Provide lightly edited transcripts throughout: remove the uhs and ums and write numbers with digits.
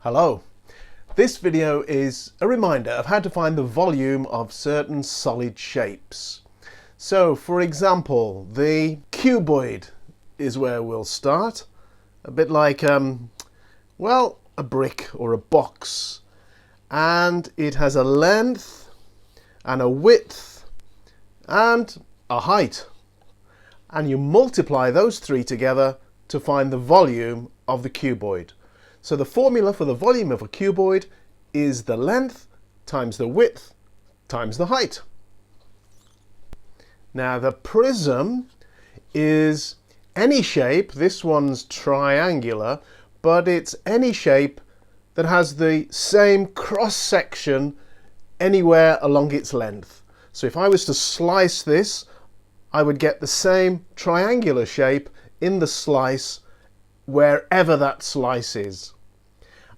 Hello. This video is a reminder of how to find the volume of certain solid shapes. So, for example, the cuboid is where we'll start. A bit like, well, a brick or a box. And it has a length and a width and a height. And you multiply those three together to find the volume of the cuboid. So the formula for the volume of a cuboid is the length times the width times the height. Now the prism is any shape, this one's triangular, but it's any shape that has the same cross section anywhere along its length. So if I was to slice this, I would get the same triangular shape in the slice wherever that slice is.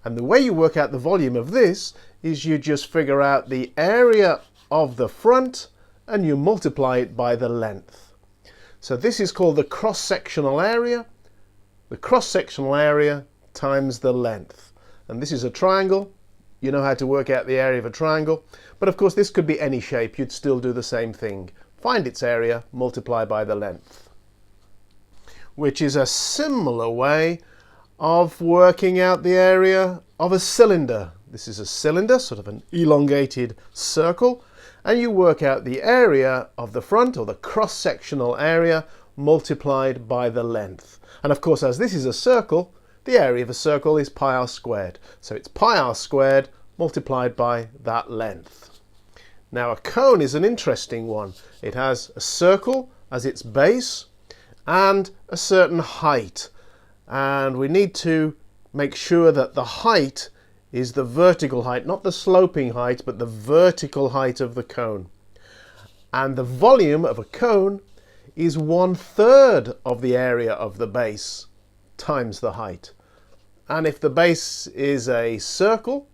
And the way you work out the volume of this is you just figure out the area of the front and you multiply it by the length. So this is called the cross-sectional area. The cross-sectional area times the length. And this is a triangle. You know how to work out the area of a triangle. But of course this could be any shape. You'd still do the same thing. Find its area, multiply by the length. Which is a similar way of working out the area of a cylinder. This is a cylinder, sort of an elongated circle, and you work out the area of the front, or the cross-sectional area, multiplied by the length. And of course, as this is a circle, the area of a circle is pi r squared. So it's pi r squared multiplied by that length. Now a cone is an interesting one. It has a circle as its base and a certain height. And we need to make sure that the height is the vertical height, not the sloping height, but the vertical height of the cone. And the volume of a cone is 1/3 of the area of the base times the height. And if the base is a circle,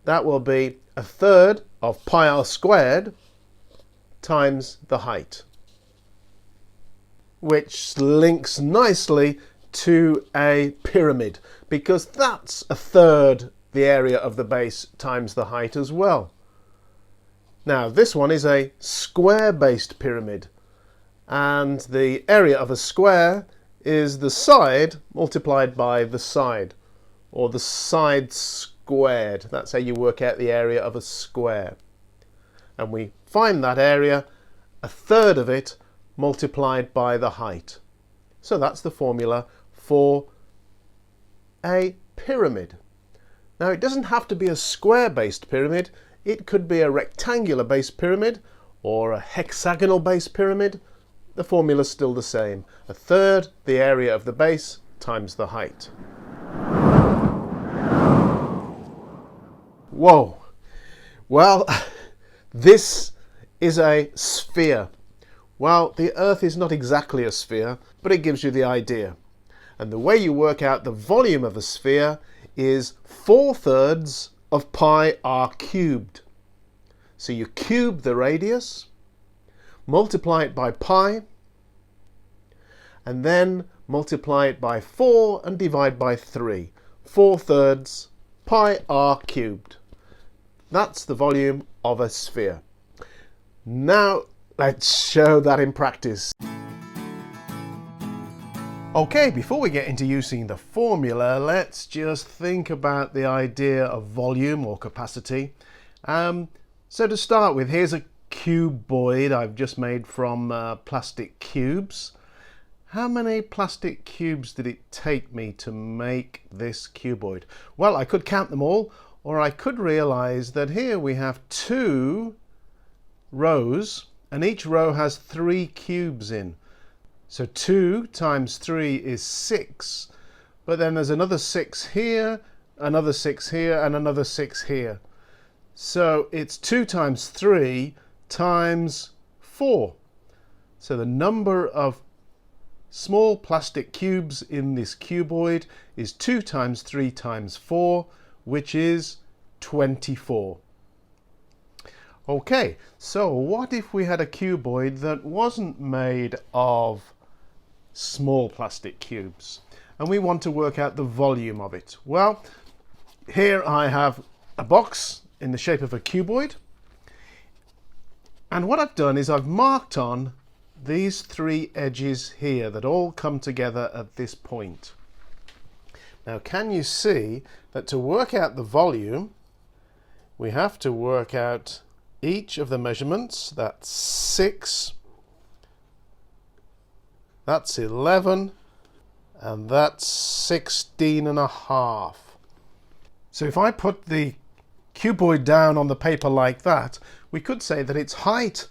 that will be 1/3 of pi r squared times the height, which links nicely to a pyramid, because that's 1/3 the area of the base times the height as well. Now this one is a square-based pyramid, and the area of a square is the side multiplied by the side, or the side squared. That's how you work out the area of a square. And we find that area, 1/3 of it multiplied by the height. So that's the formula for a pyramid. Now it doesn't have to be a square-based pyramid. It could be a rectangular-based pyramid or a hexagonal-based pyramid. The formula's still the same. 1/3 the area of the base times the height. Whoa! Well, this is a sphere. Well, the Earth is not exactly a sphere, but it gives you the idea. And the way you work out the volume of a sphere is 4/3 of pi r cubed. So you cube the radius, multiply it by pi, and then multiply it by 4 and divide by 3. 4/3 pi r cubed. That's the volume of a sphere. Now let's show that in practice. Okay, before we get into using the formula, let's just think about the idea of volume or capacity. So to start with, here's a cuboid I've just made from plastic cubes. How many plastic cubes did it take me to make this cuboid? Well, I could count them all, or I could realize that here we have 2 rows, and each row has 3 cubes in. So 2 times 3 is 6, but then there's another 6 here, another 6 here, and another 6 here. So it's 2 times 3 times 4. So the number of small plastic cubes in this cuboid is 2 times 3 times 4, which is 24. Okay, so what if we had a cuboid that wasn't made of small plastic cubes and we want to work out the volume of it? Well, here I have a box in the shape of a cuboid, and what I've done is I've marked on these three edges here that all come together at this point. Now, can you see that to work out the volume, we have to work out each of the measurements? That's 6, that's 11, and that's 16.5. So if I put the cuboid down on the paper like that, we could say that its height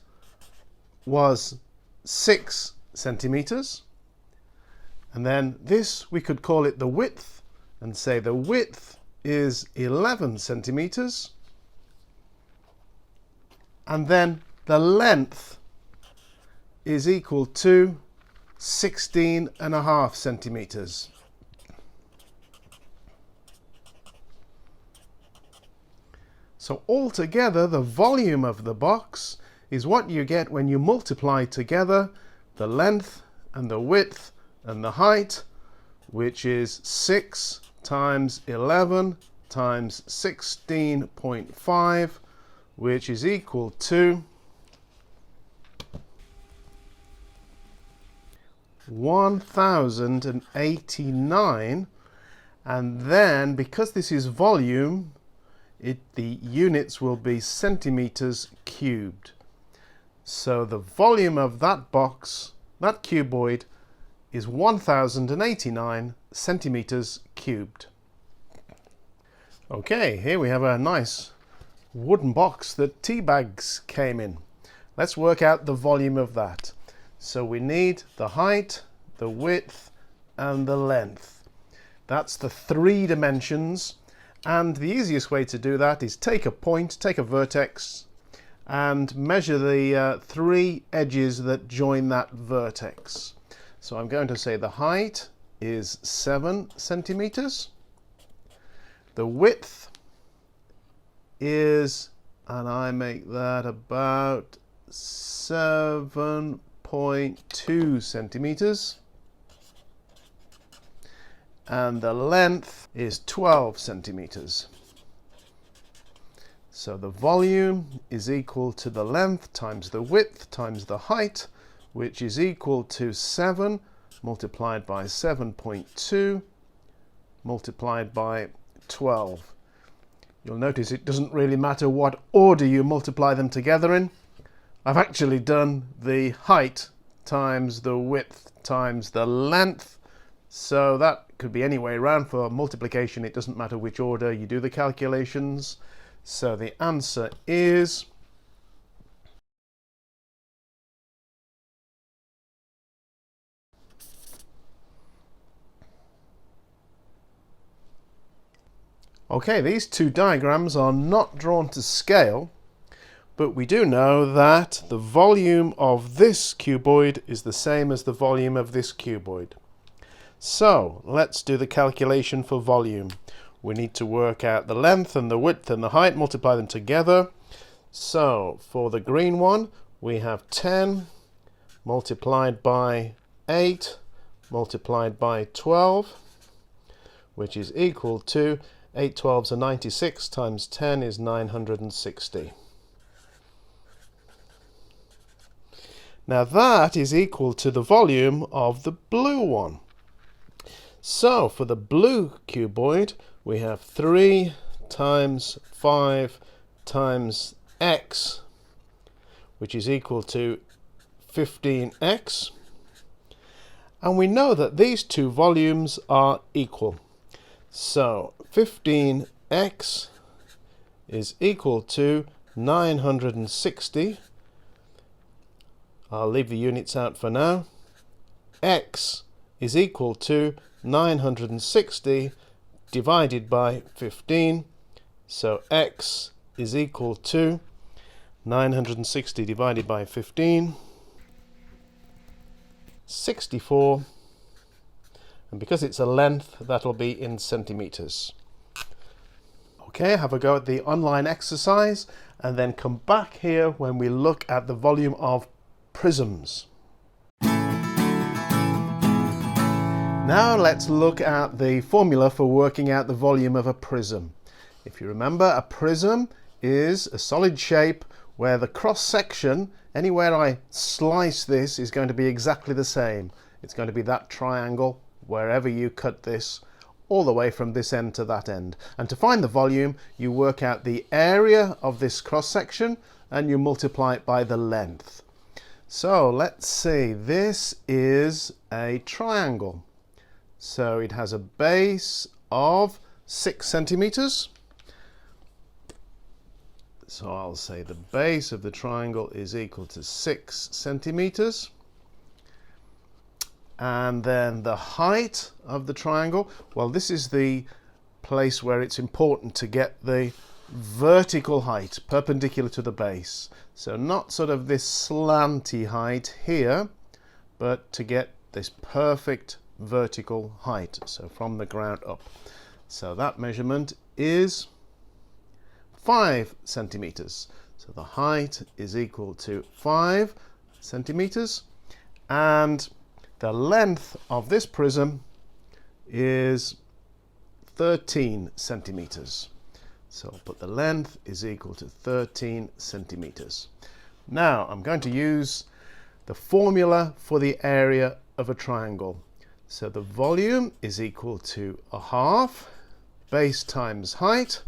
was 6 centimeters, and then this, we could call it the width and say the width is 11 centimeters, and then the length is equal to 16.5 centimeters. So altogether, the volume of the box is what you get when you multiply together the length and the width and the height, which is 6 times 11 times 16.5, which is equal to 1089. And then, because this is volume, the units will be centimeters cubed. So the volume of that box, that cuboid, is 1089 centimeters cubed. Okay, here we have a nice wooden box that tea bags came in. Let's work out the volume of that. So we need the height, the width, and the length. That's the 3 dimensions. And the easiest way to do that is take a point, take a vertex, and measure the 3 edges that join that vertex. So I'm going to say the height is 7 centimeters. The width is, and I make that about 7.2 centimeters. And the length is 12 centimeters. So the volume is equal to the length times the width times the height, which is equal to 7 multiplied by 7.2 multiplied by 12. You'll notice it doesn't really matter what order you multiply them together in. I've actually done the height times the width times the length, so that could be any way around. For multiplication, it doesn't matter which order you do the calculations. So the answer is okay, these two diagrams are not drawn to scale, but we do know that the volume of this cuboid is the same as the volume of this cuboid. So let's do the calculation for volume. We need to work out the length and the width and the height, multiply them together. So for the green one, we have 10 multiplied by 8 multiplied by 12, which is equal to 8 12s are 96 times 10 is 960. Now that is equal to the volume of the blue one. So for the blue cuboid, we have 3 times 5 times x, which is equal to 15x. And we know that these two volumes are equal. So 15x is equal to 960. I'll leave the units out for now. X is equal to 960 divided by 15. So x is equal to 960 divided by 15, 64. And because it's a length, that'll be in centimeters. Okay, have a go at the online exercise and then come back here when we look at the volume of prisms. Now let's look at the formula for working out the volume of a prism. If you remember, a prism is a solid shape where the cross section, anywhere I slice this, is going to be exactly the same. It's going to be that triangle wherever you cut this, all the way from this end to that end. And to find the volume, you work out the area of this cross section and you multiply it by the length. So let's see, this is a triangle. So it has a base of 6 centimeters. So I'll say the base of the triangle is equal to 6 centimeters. And then the height of the triangle, well, this is the place where it's important to get the vertical height perpendicular to the base. So not sort of this slanty height here, but to get this perfect vertical height, so from the ground up. So that measurement is 5 centimeters. So the height is equal to 5 centimeters, and the length of this prism is 13 centimeters. So I'll put the length is equal to 13 centimeters. Now I'm going to use the formula for the area of a triangle. So the volume is equal to a half base times height,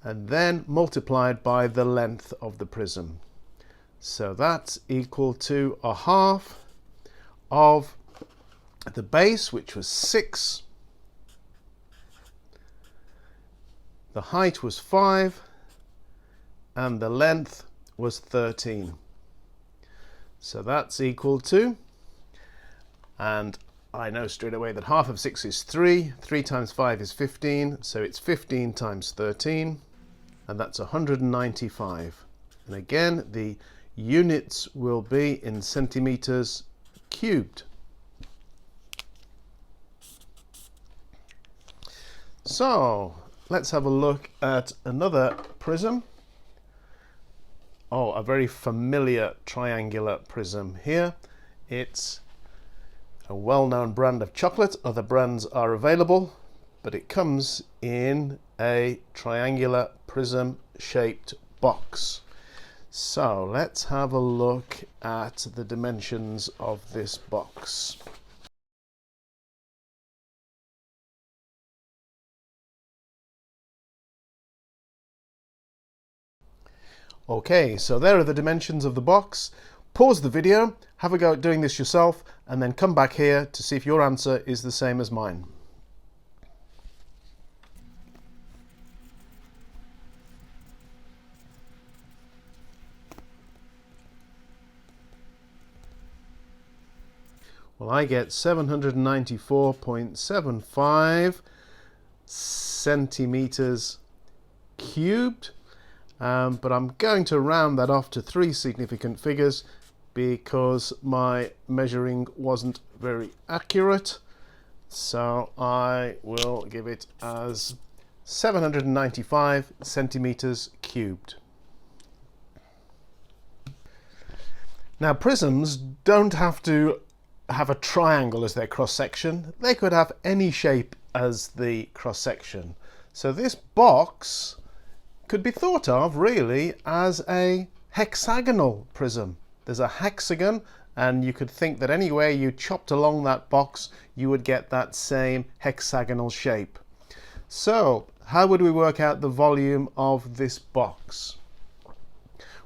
and then multiplied by the length of the prism. So that's equal to a half of the base, which was 6, the height was 5, and the length was 13. So that's equal to, and I know straight away that half of 6 is 3, 3 times 5 is 15, so it's 15 times 13, and that's 195. And again, the units will be in centimeters cubed. So let's have a look at another prism. Oh, a very familiar triangular prism here. It's a well-known brand of chocolate. Other brands are available, but it comes in a triangular prism shaped box. So let's have a look at the dimensions of this box. Okay, so there are the dimensions of the box. Pause the video, have a go at doing this yourself, and then come back here to see if your answer is the same as mine. Well, I get 794.75 centimeters cubed, but I'm going to round that off to 3 significant figures because my measuring wasn't very accurate. So I will give it as 795 centimeters cubed. Now, prisms don't have to have a triangle as their cross section. They could have any shape as the cross section. So this box could be thought of really as a hexagonal prism. There's a hexagon, and you could think that anywhere you chopped along that box you would get that same hexagonal shape. So how would we work out the volume of this box?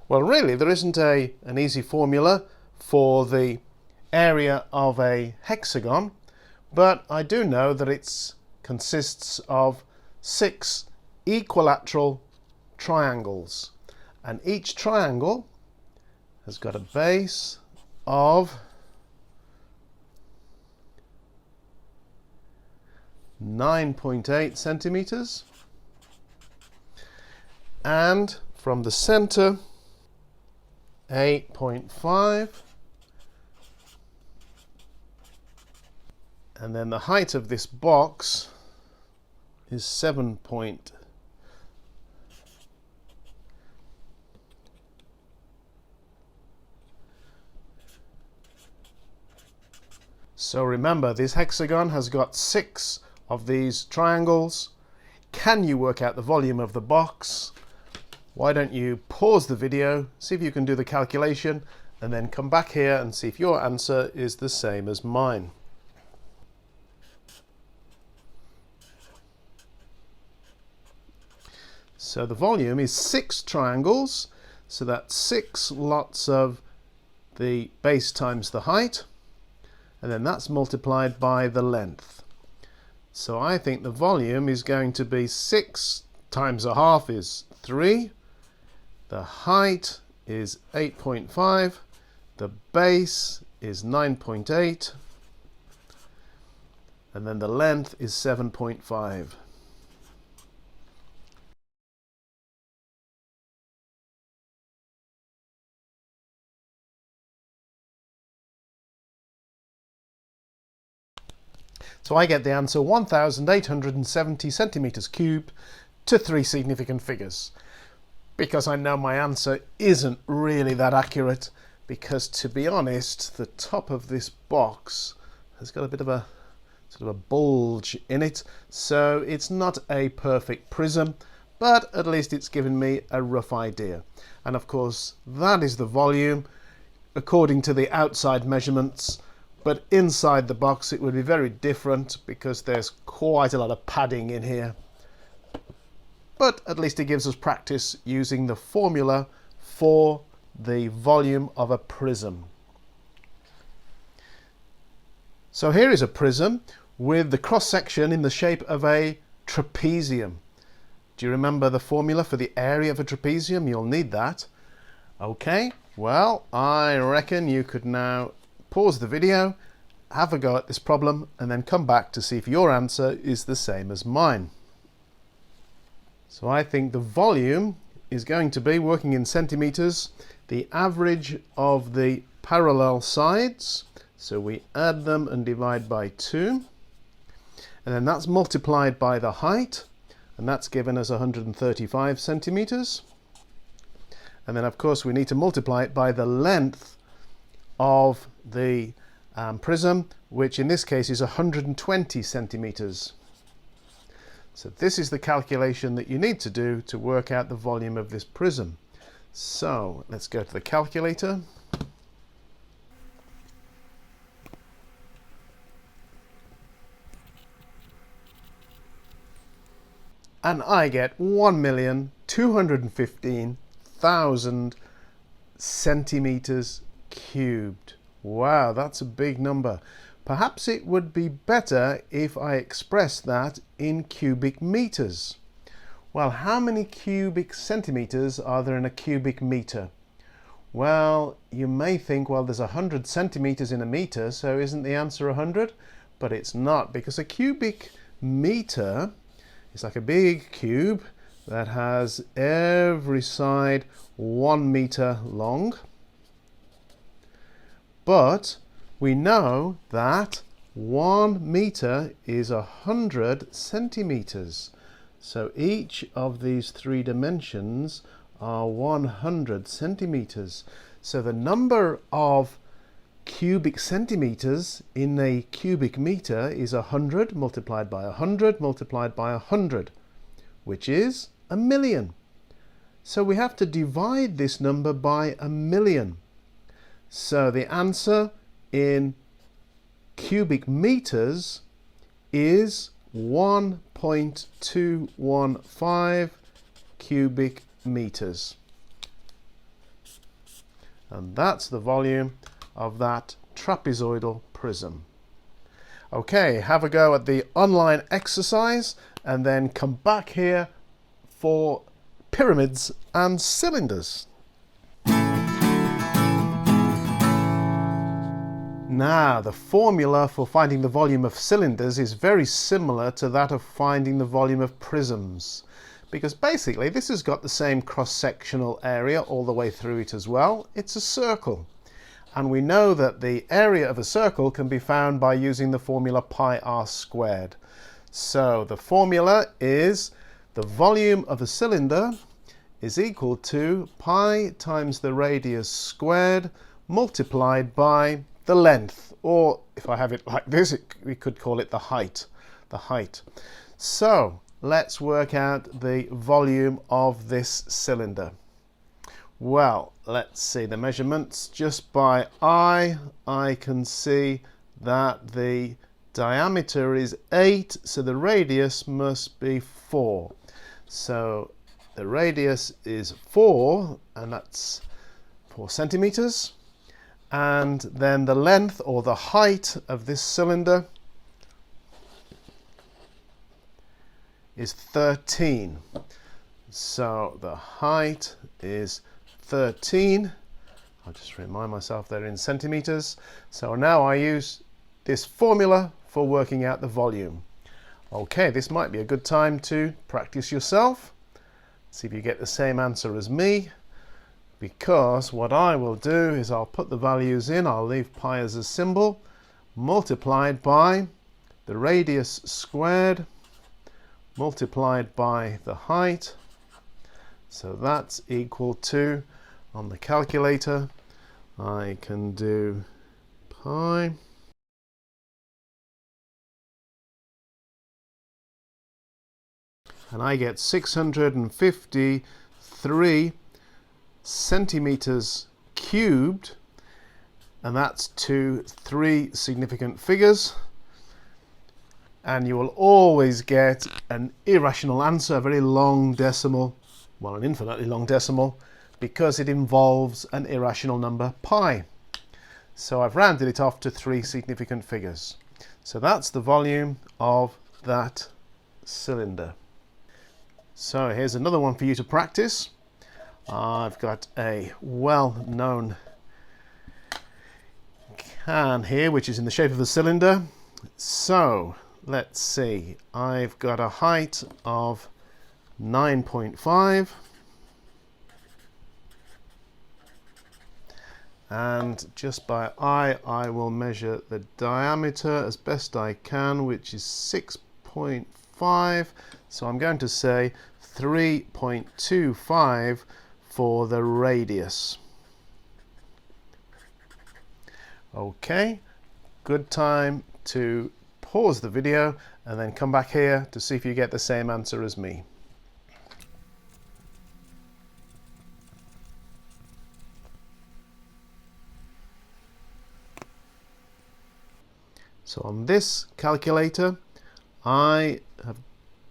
Well, really there isn't an easy formula for the area of a hexagon, but I do know that it consists of 6 equilateral triangles, and each triangle has got a base of 9.8 centimeters, and from the center 8.5, and then the height of this box is 7. So remember, this hexagon has got 6 of these triangles. can you work out the volume of the box? Why don't you pause the video, see if you can do the calculation, and then come back here and see if your answer is the same as mine. So the volume is 6 triangles, so that's 6 lots of the base times the height, and then that's multiplied by the length. So I think the volume is going to be 6 times a half is 3, the height is 8.5, the base is 9.8, and then the length is 7.5. So I get the answer 1,870 centimeters cubed to 3 significant figures. Because I know my answer isn't really that accurate, because to be honest, the top of this box has got a bit of a sort of a bulge in it, so it's not a perfect prism, but at least it's given me a rough idea. And of course, that is the volume according to the outside measurements. But inside the box it would be very different because there's quite a lot of padding in here. But at least it gives us practice using the formula for the volume of a prism. So here is a prism with the cross section in the shape of a trapezium. Do you remember the formula for the area of a trapezium? You'll need that. Okay, well, I reckon you could now pause the video, have a go at this problem, and then come back to see if your answer is the same as mine. So I think the volume is going to be, working in centimeters, the average of the parallel sides. So we add them and divide by 2. And then that's multiplied by the height, and that's given us 135 centimeters. And then of course we need to multiply it by the length of the prism, which in this case is 120 centimeters. So this is the calculation that you need to do to work out the volume of this prism. So let's go to the calculator. And I get 1,215,000 centimeters cubed. Wow, that's a big number. Perhaps it would be better if I expressed that in cubic meters. Well, how many cubic centimeters are there in a cubic meter? Well, you may think, well, there's 100 centimeters in a meter, so isn't the answer 100? But it's not, because a cubic meter is like a big cube that has every side 1 meter long. But we know that 1 meter is 100 centimeters. So each of these 3 dimensions are 100 centimeters. So the number of cubic centimeters in a cubic meter is 100 multiplied by 100 multiplied by 100, which is 1,000,000. So we have to divide this number by 1,000,000. So the answer in cubic meters is 1.215 cubic meters. And that's the volume of that trapezoidal prism. Okay, have a go at the online exercise and then come back here for pyramids and cylinders. Now, the formula for finding the volume of cylinders is very similar to that of finding the volume of prisms, because basically this has got the same cross-sectional area all the way through it as well. It's a circle, and we know that the area of a circle can be found by using the formula pi r squared. So the formula is the volume of a cylinder is equal to pi times the radius squared multiplied by the length, or if I have it like this, we could call it the height. So let's work out the volume of this cylinder. Well, let's see the measurements. Just by eye, I can see that the diameter is 8, so the radius must be 4. So the radius is 4, and that's 4 centimeters. And then the length or the height of this cylinder is 13. So the height is 13. I'll just remind myself they're in centimeters. So now I use this formula for working out the volume. Okay, this might be a good time to practice yourself. See if you get the same answer as me. Because what I will do is I'll put the values in, I'll leave pi as a symbol, multiplied by the radius squared, multiplied by the height. So that's equal to, on the calculator, I can do pi and I get 653 centimeters cubed, and that's to 3 significant figures. And you will always get an irrational answer, a very long decimal, well, an infinitely long decimal, because it involves an irrational number pi. So I've rounded it off to 3 significant figures. So that's the volume of that cylinder. So here's another one for you to practice. I've got a well-known can here, which is in the shape of the cylinder. So let's see, I've got a height of 9.5 and just by eye I will measure the diameter as best I can, which is 6.5. So I'm going to say 3.25 for the radius. Okay, good time to pause the video and then come back here to see if you get the same answer as me. So on this calculator, I have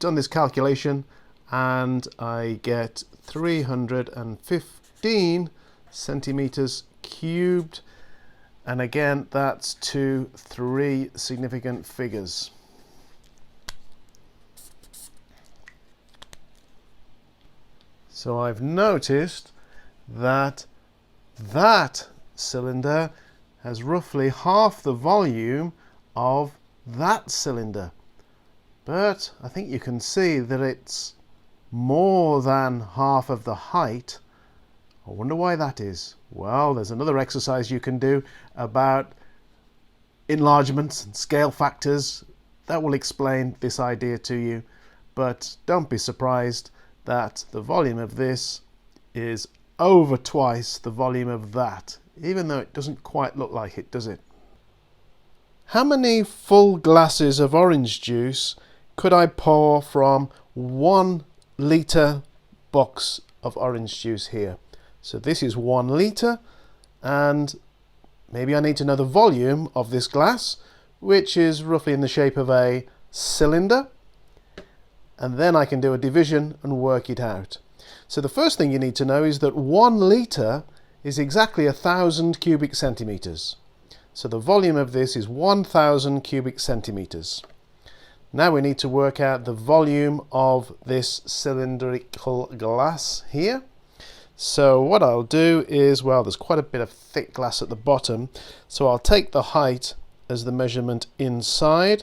done this calculation and I get 315 centimeters cubed, and again that's to 3 significant figures. So I've noticed that that cylinder has roughly half the volume of that cylinder, but I think you can see that it's more than half of the height. I wonder why that is. Well, there's another exercise you can do about enlargements and scale factors that will explain this idea to you, but don't be surprised that the volume of this is over twice the volume of that, even though it doesn't quite look like it, does it? How many full glasses of orange juice could I pour from 1 litre box of orange juice here? So this is 1 litre, and maybe I need to know the volume of this glass, which is roughly in the shape of a cylinder, and then I can do a division and work it out. So the first thing you need to know is that 1 litre is exactly 1,000 cubic centimetres. So the volume of this is 1,000 cubic centimetres. Now we need to work out the volume of this cylindrical glass here. So what I'll do is, well, there's quite a bit of thick glass at the bottom, so I'll take the height as the measurement inside,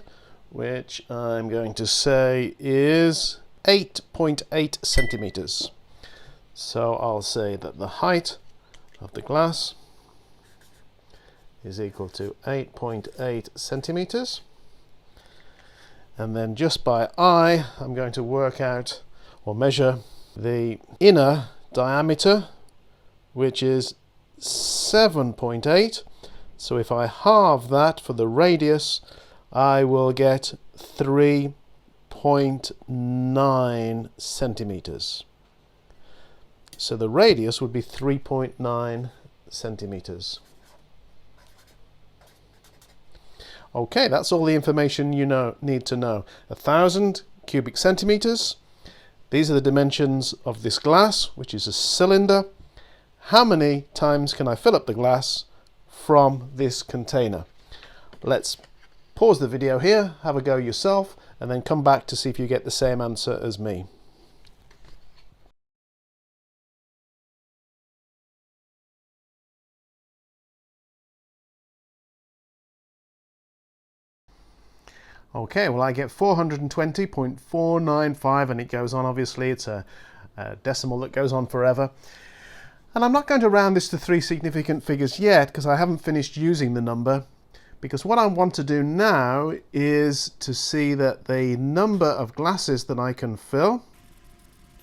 which I'm going to say is 8.8 centimeters. So I'll say that the height of the glass is equal to 8.8 centimeters. And then just by eye, I'm going to work out or measure the inner diameter, which is 7.8. So if I halve that for the radius, I will get 3.25. 3.9 centimeters. So the radius would be 3.9 centimeters. Okay, that's all the information you need to know. 1,000 cubic centimeters. These are the dimensions of this glass, which is a cylinder. How many times can I fill up the glass from this container? Let's pause the video here, have a go yourself, and then come back to see if you get the same answer as me. Okay, well I get 420.495, and it goes on. Obviously it's a decimal that goes on forever. And I'm not going to round this to 3 significant figures yet because I haven't finished using the number, because what I want to do now is to see that the number of glasses that I can fill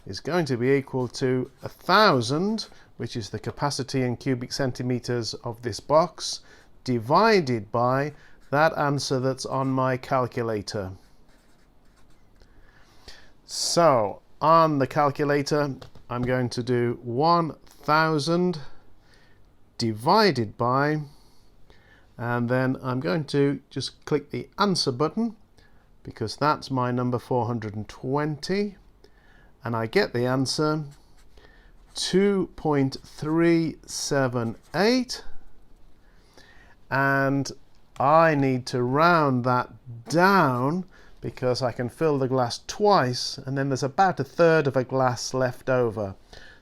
is going to be equal to 1,000, which is the capacity in cubic centimeters of this box, divided by that answer that's on my calculator. So on the calculator, I'm going to do 1,000 divided by, and then I'm going to just click the answer button because that's my number 420, and I get the answer 2.378, and I need to round that down because I can fill the glass twice, and then there's about 1/3 of a glass left over.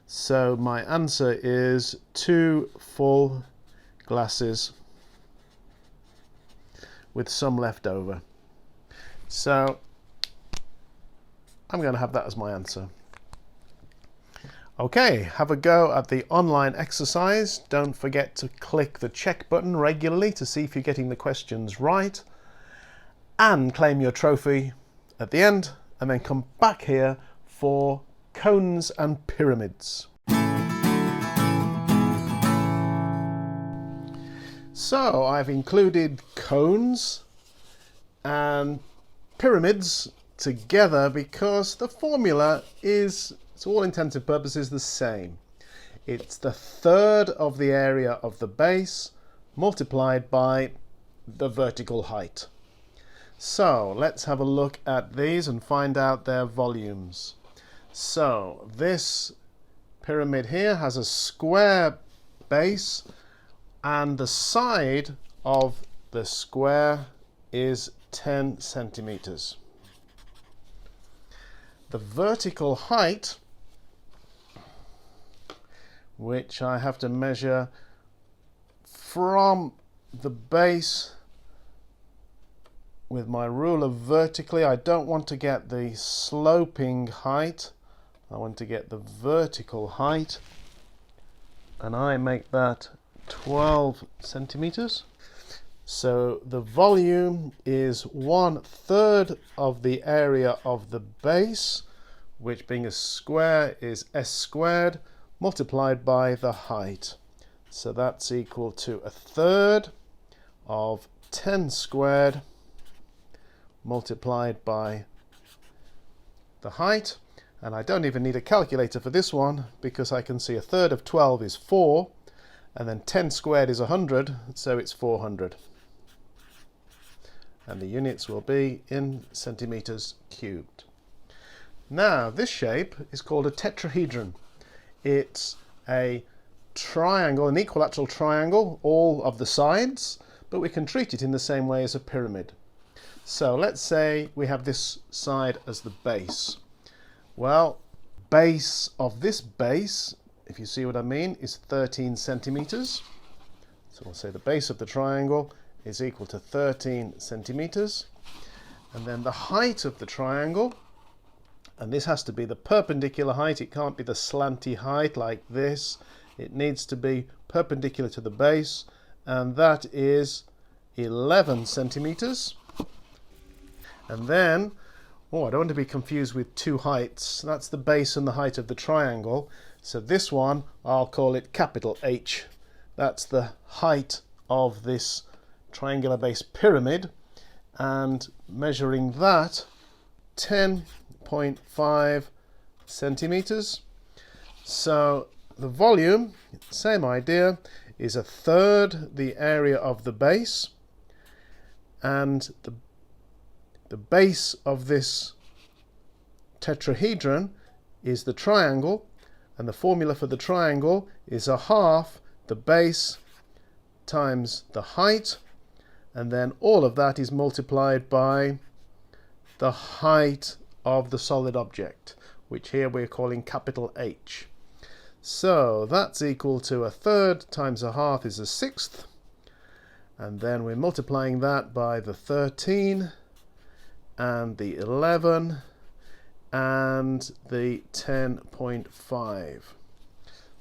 So my answer is 2 full glasses with some left over. So I'm going to have that as my answer. Okay, have a go at the online exercise. Don't forget to click the check button regularly to see if you're getting the questions right, and claim your trophy at the end, and then come back here for cones and pyramids. So I've included cones and pyramids together because the formula is, to all intents and purposes, the same. It's the third of the area of the base multiplied by the vertical height. So let's have a look at these and find out their volumes. So this pyramid here has a square base, and the side of the square is 10 centimeters. The vertical height, which I have to measure from the base with my ruler vertically. I don't want to get the sloping height, I want to get the vertical height, and I make that 12 centimeters. So the volume is 1/3 of the area of the base, which being a square is s squared multiplied by the height. So that's equal to 1/3 of 10 squared multiplied by the height. And I don't even need a calculator for this one because I can see 1/3 of 12 is 4, and then 10 squared is 100, so it's 400. And the units will be in centimeters cubed. Now this shape is called a tetrahedron. It's a triangle, an equilateral triangle, all of the sides, but we can treat it in the same way as a pyramid. So let's say we have this side as the base. Well, base of this base, if you see what I mean, is 13 centimeters. So we'll say the base of the triangle is equal to 13 centimeters. And then the height of the triangle, and this has to be the perpendicular height, it can't be the slanty height like this. It needs to be perpendicular to the base, and that is 11 centimeters. And then, I don't want to be confused with two heights. That's the base and the height of the triangle. So this one, I'll call it capital H. That's the height of this triangular base pyramid, and measuring that 10.5 centimeters. So the volume, same idea, is a third the area of the base, and the base of this tetrahedron is the triangle, and the formula for the triangle is a half the base times the height, and then all of that is multiplied by the height of the solid object, which here we're calling capital H. So that's equal to a third times a half is a sixth, and then we're multiplying that by the 13 and the 11 and the 10.5.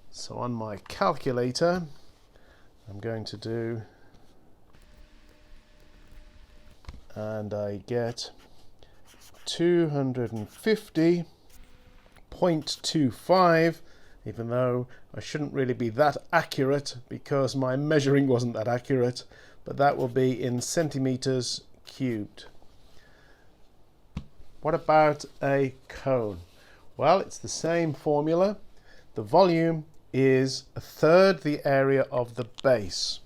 So on my calculator I'm going to do, and I get 250.25, even though I shouldn't really be that accurate because my measuring wasn't that accurate, but that will be in centimeters cubed. What about a cone? Well, it's the same formula. The volume is a third the area of the base.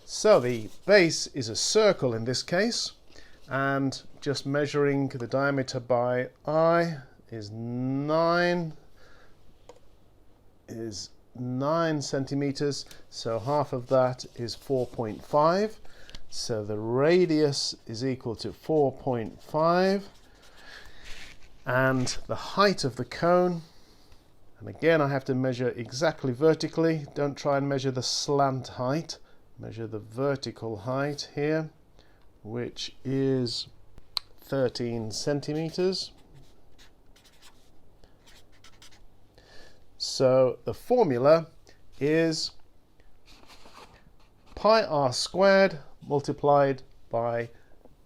So the base is a circle in this case, and just measuring the diameter by I is 9 centimeters, so half of that is 4.5. So the radius is equal to 4.5, and the height of the cone, and again I have to measure exactly vertically, don't try and measure the slant height, measure the vertical height here, which is 13 centimeters. So the formula is pi r squared multiplied by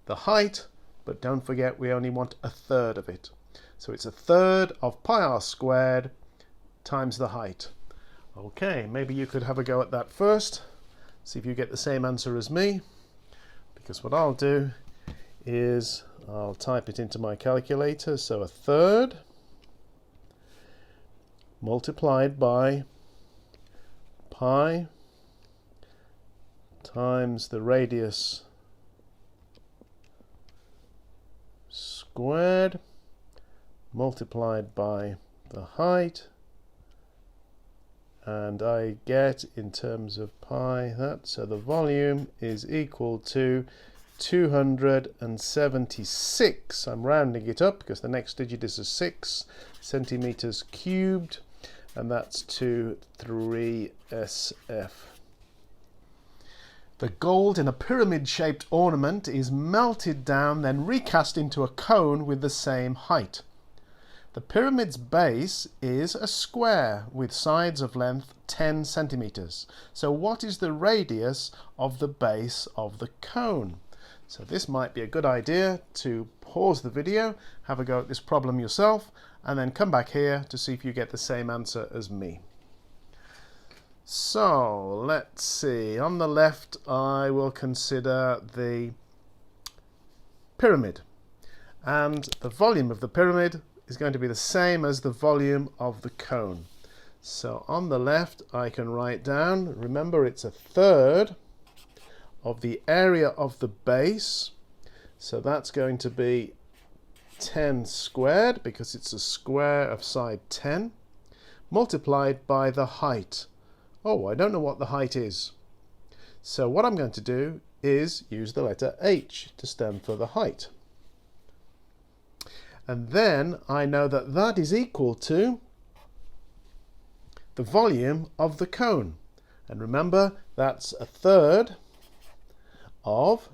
the height, but don't forget we only want a third of it. So it's a third of pi r squared times the height. Okay, maybe you could have a go at that first, see if you get the same answer as me, because what I'll do is I'll type it into my calculator. So a third multiplied by pi times the radius squared multiplied by the height, and I get in terms of pi that, so the volume is equal to 276, I'm rounding it up because the next digit is a 6, centimeters cubed, and that's 3 SF. The gold in a pyramid-shaped ornament is melted down, then recast into a cone with the same height. The pyramid's base is a square with sides of length 10 centimeters. So what is the radius of the base of the cone? So this might be a good idea to pause the video, have a go at this problem yourself, and then come back here to see if you get the same answer as me. So let's see, on the left I will consider the pyramid, and the volume of the pyramid is going to be the same as the volume of the cone. So on the left I can write down, remember it's a third of the area of the base, so that's going to be 10 squared because it's a square of side 10, multiplied by the height. Oh, I don't know what the height is. So what I'm going to do is use the letter H to stand for the height. And then I know that that is equal to the volume of the cone. And remember, that's a third of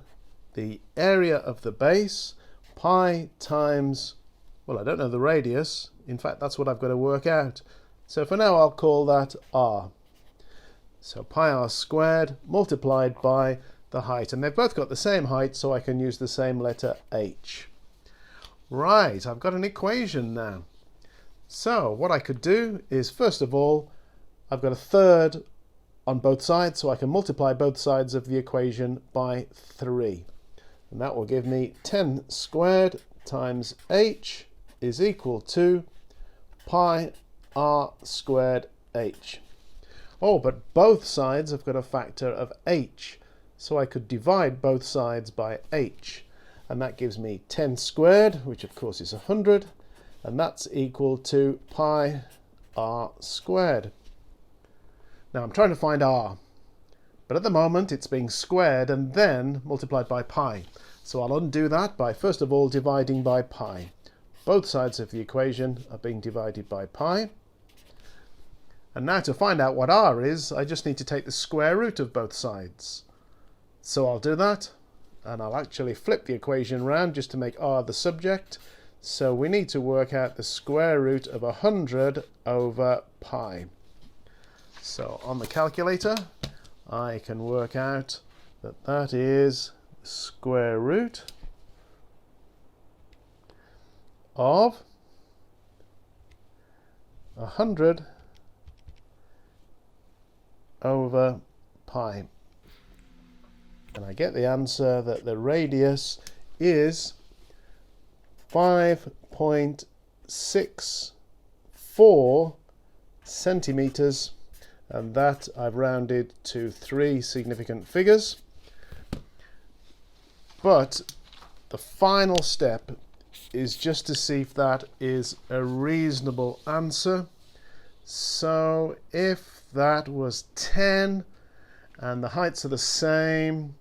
the area of the base, pi times, well, I don't know the radius. In fact, that's what I've got to work out. So for now, I'll call that r. So pi r squared multiplied by the height. And they've both got the same height, so I can use the same letter H. Right, I've got an equation now. So what I could do is, first of all, I've got a third on both sides, so I can multiply both sides of the equation by 3. And that will give me 10 squared times h is equal to pi r squared h. Oh, but both sides have got a factor of h, so I could divide both sides by h, and that gives me 10 squared, which of course is 100, and that's equal to pi r squared. Now I'm trying to find r, but at the moment it's being squared and then multiplied by pi. So I'll undo that by first of all dividing by pi. Both sides of the equation are being divided by pi. And now to find out what r is, I just need to take the square root of both sides. So I'll do that, and I'll actually flip the equation around just to make r the subject. So we need to work out the square root of 100 over pi. So on the calculator, I can work out that that is square root of 100 over pi. And I get the answer that the radius is 5.64 centimeters, and that I've rounded to 3 significant figures. But the final step is just to see if that is a reasonable answer. So if that was 10 and the heights are the same,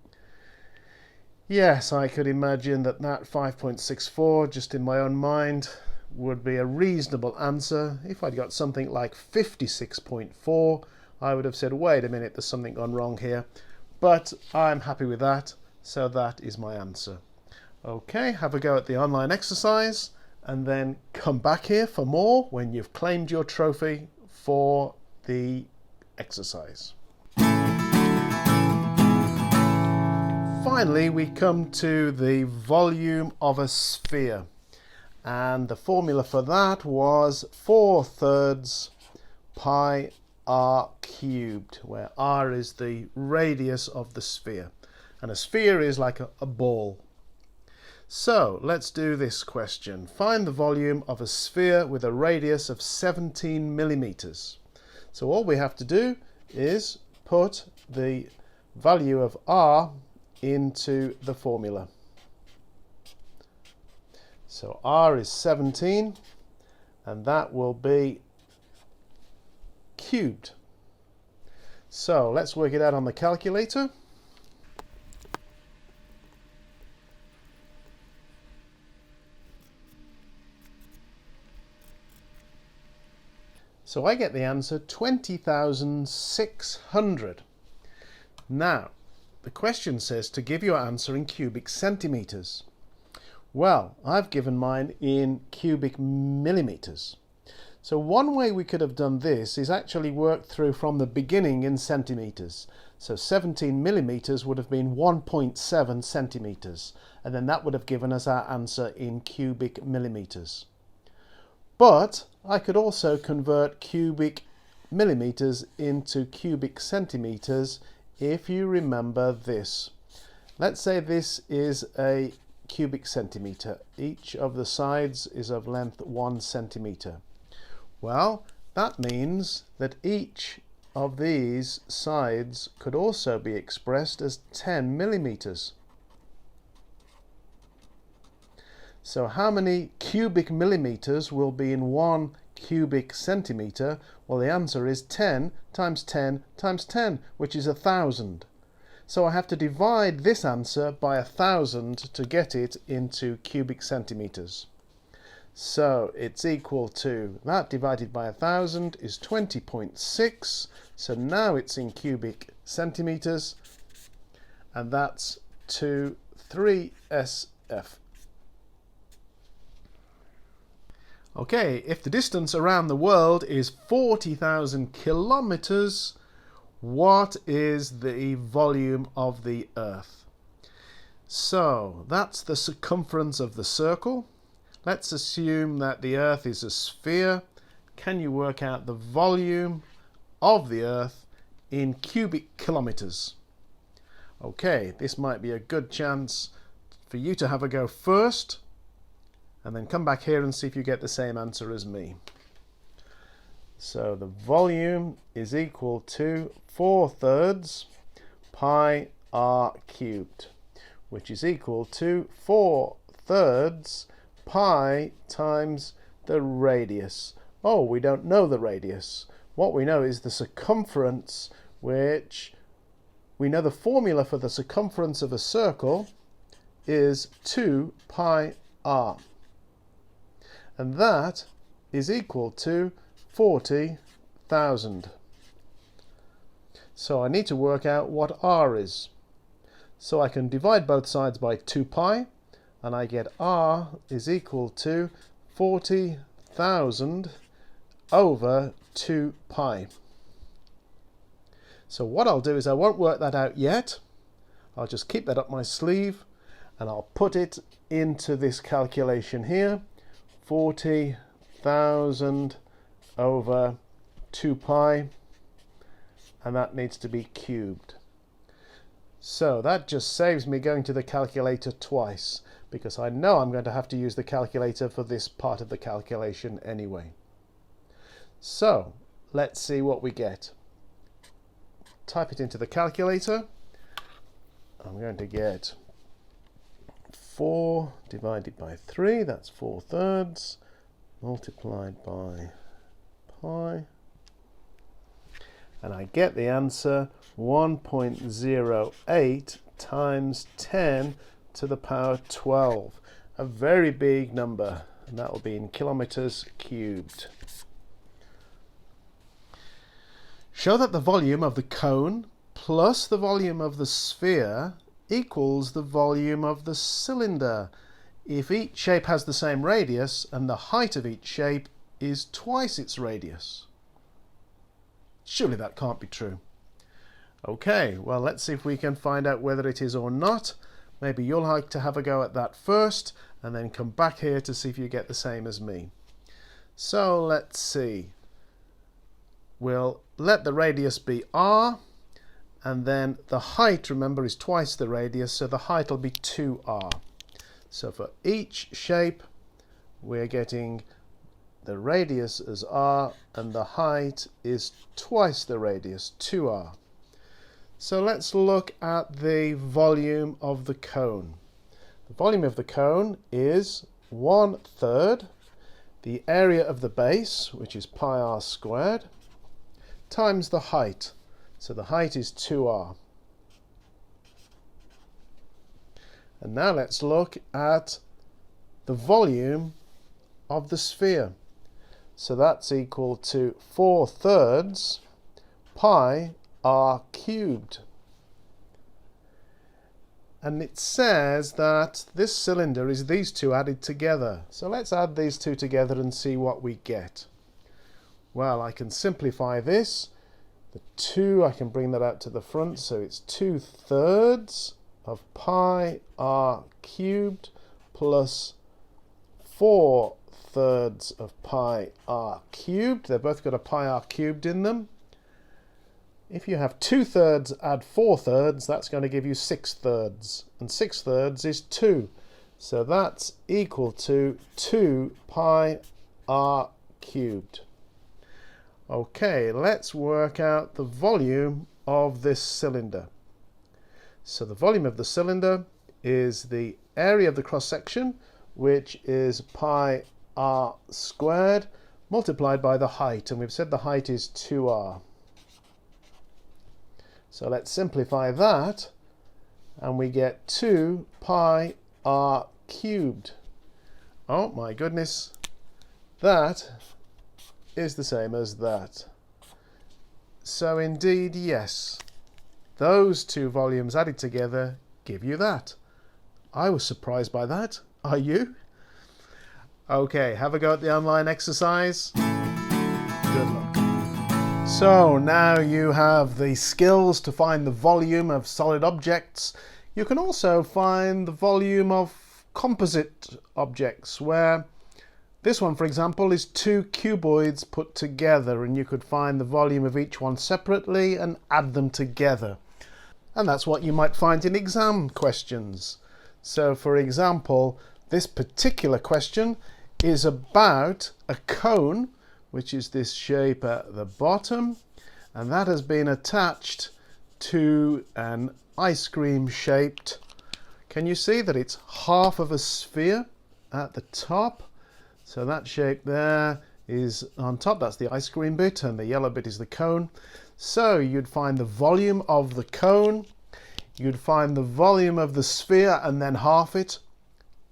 yes, I could imagine that 5.64, just in my own mind, would be a reasonable answer. If I'd got something like 56.4, I would have said, wait a minute, there's something gone wrong here. But I'm happy with that, so that is my answer. Okay, have a go at the online exercise, and then come back here for more when you've claimed your trophy for the exercise. Finally, we come to the volume of a sphere, and the formula for that was 4/3 pi r cubed, where r is the radius of the sphere, and a sphere is like a ball. So let's do this question. Find the volume of a sphere with a radius of 17 millimeters. So all we have to do is put the value of r into the formula. So r is 17, and that will be cubed. So let's work it out on the calculator. So I get the answer 20,600. Now, the question says to give your answer in cubic centimeters. Well, I've given mine in cubic millimeters. So one way we could have done this is actually work through from the beginning in centimeters. So 17 millimeters would have been 1.7 centimeters, and then that would have given us our answer in cubic millimeters. But I could also convert cubic millimeters into cubic centimeters if you remember this. Let's say this is a cubic centimeter. Each of the sides is of length 1 centimeter. Well, that means that each of these sides could also be expressed as 10 millimeters. So how many cubic millimeters will be in 1 cubic centimeter? Well, the answer is 10 times 10 times 10, which is 1,000. So I have to divide this answer by 1,000 to get it into cubic centimeters. So it's equal to, that divided by 1,000 is 20.6. So now it's in cubic centimeters, and that's 3SF. Okay, if the distance around the world is 40,000 kilometers, what is the volume of the Earth? So that's the circumference of the circle. Let's assume that the Earth is a sphere. Can you work out the volume of the Earth in cubic kilometers? Okay, this might be a good chance for you to have a go first, and then come back here and see if you get the same answer as me. So the volume is equal to 4/3 pi r cubed, which is equal to 4/3 pi times the radius. Oh, we don't know the radius. What we know is the circumference, which we know the formula for the circumference of a circle is 2 pi r. And that is equal to 40,000. So I need to work out what r is. So I can divide both sides by 2 pi, and I get r is equal to 40,000 over 2 pi. So what I'll do is I won't work that out yet. I'll just keep that up my sleeve, and I'll put it into this calculation here. 40,000 over 2 pi, and that needs to be cubed. So that just saves me going to the calculator twice, because I know I'm going to have to use the calculator for this part of the calculation anyway. So let's see what we get. Type it into the calculator. I'm going to get 4 divided by 3, that's 4/3, multiplied by pi, and I get the answer 1.08 times 10 to the power 12. A very big number, and that will be in kilometers cubed. Show that the volume of the cone plus the volume of the sphere equals the volume of the cylinder if each shape has the same radius and the height of each shape is twice its radius. Surely that can't be true. Okay, well, let's see if we can find out whether it is or not. Maybe you'll like to have a go at that first and then come back here to see if you get the same as me. So let's see. We'll let the radius be r, and then the height, remember, is twice the radius, so the height will be 2r. So for each shape, we're getting the radius as r, and the height is twice the radius, 2r. So let's look at the volume of the cone. The volume of the cone is 1/3 the area of the base, which is pi r squared, times the height. So the height is 2r. And now let's look at the volume of the sphere. So that's equal to 4/3 pi r cubed. And it says that this cylinder is these two added together. So let's add these two together and see what we get. Well, I can simplify this. The 2, I can bring that out to the front, so it's 2/3 of pi r cubed plus 4/3 of pi r cubed. They've both got a pi r cubed in them. If you have 2/3 add 4/3, that's going to give you 6/3, and 6/3 is 2. So that's equal to 2 pi r cubed. Okay, let's work out the volume of this cylinder. So the volume of the cylinder is the area of the cross-section, which is pi r squared, multiplied by the height, and we've said the height is 2r. So let's simplify that, and we get 2 pi r cubed. Oh my goodness, that is the same as that. So indeed, yes, those two volumes added together give you that. I was surprised by that. Are you? Okay, have a go at the online exercise. Good luck. So now you have the skills to find the volume of solid objects. You can also find the volume of composite objects, where this one, for example, is 2 cuboids put together, and you could find the volume of each one separately and add them together. And that's what you might find in exam questions. So for example, This particular question is about a cone, which is this shape at the bottom, and that has been attached to an ice cream shaped. Can you see that it's half of a sphere at the top? So that shape there is on top, that's the ice cream bit, and the yellow bit is the cone. So you'd find the volume of the cone, you'd find the volume of the sphere and then half it,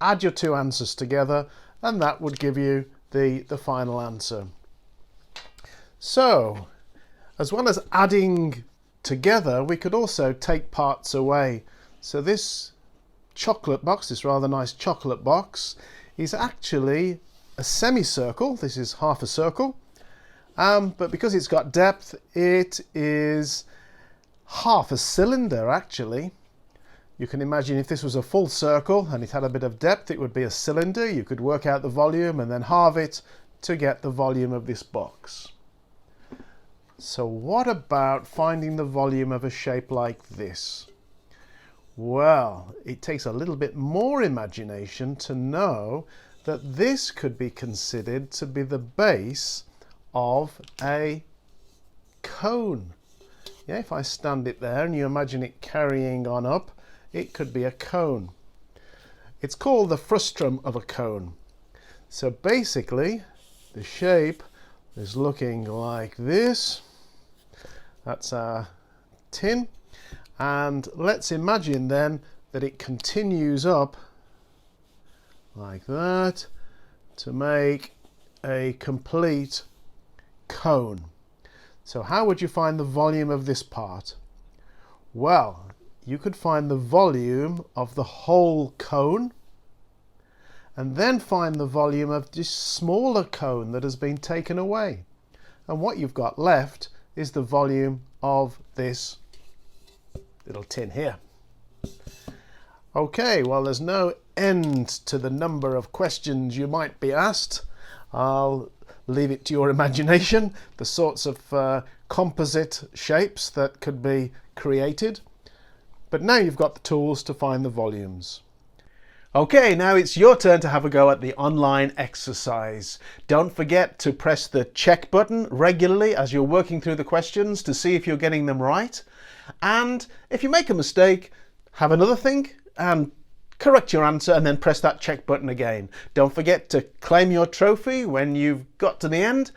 add your two answers together, and that would give you the final answer. So, as well as adding together, we could also take parts away. So this chocolate box, this rather nice chocolate box, is actually a semicircle. This is half a circle, but because it's got depth, it is half a cylinder actually. You can imagine if this was a full circle and it had a bit of depth, it would be a cylinder. You could work out the volume and then halve it to get the volume of this box. So what about finding the volume of a shape like this? Well, it takes a little bit more imagination to know that this could be considered to be the base of a cone. Yeah, if I stand it there and you imagine it carrying on up, it could be a cone. It's called the frustrum of a cone. So basically, the shape is looking like this. That's our tin. And let's imagine then that it continues up like that to make a complete cone. So how would you find the volume of this part? Well, you could find the volume of the whole cone and then find the volume of this smaller cone that has been taken away. And what you've got left is the volume of this little tin here. Okay, well, there's no end to the number of questions you might be asked. I'll leave it to your imagination, the sorts of composite shapes that could be created. But now you've got the tools to find the volumes. Okay, now it's your turn to have a go at the online exercise. Don't forget to press the check button regularly as you're working through the questions to see if you're getting them right. And if you make a mistake, have another think and correct your answer and then press that check button again. Don't forget to claim your trophy when you've got to the end.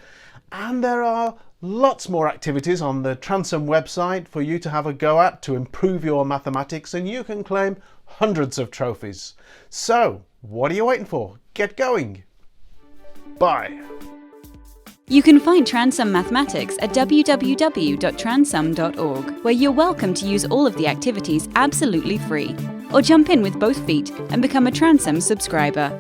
And there are lots more activities on the Transom website for you to have a go at to improve your mathematics, and you can claim hundreds of trophies. So, what are you waiting for? Get going! Bye! You can find Transom Mathematics at www.transom.org, where you're welcome to use all of the activities absolutely free, or jump in with both feet and become a Transom subscriber.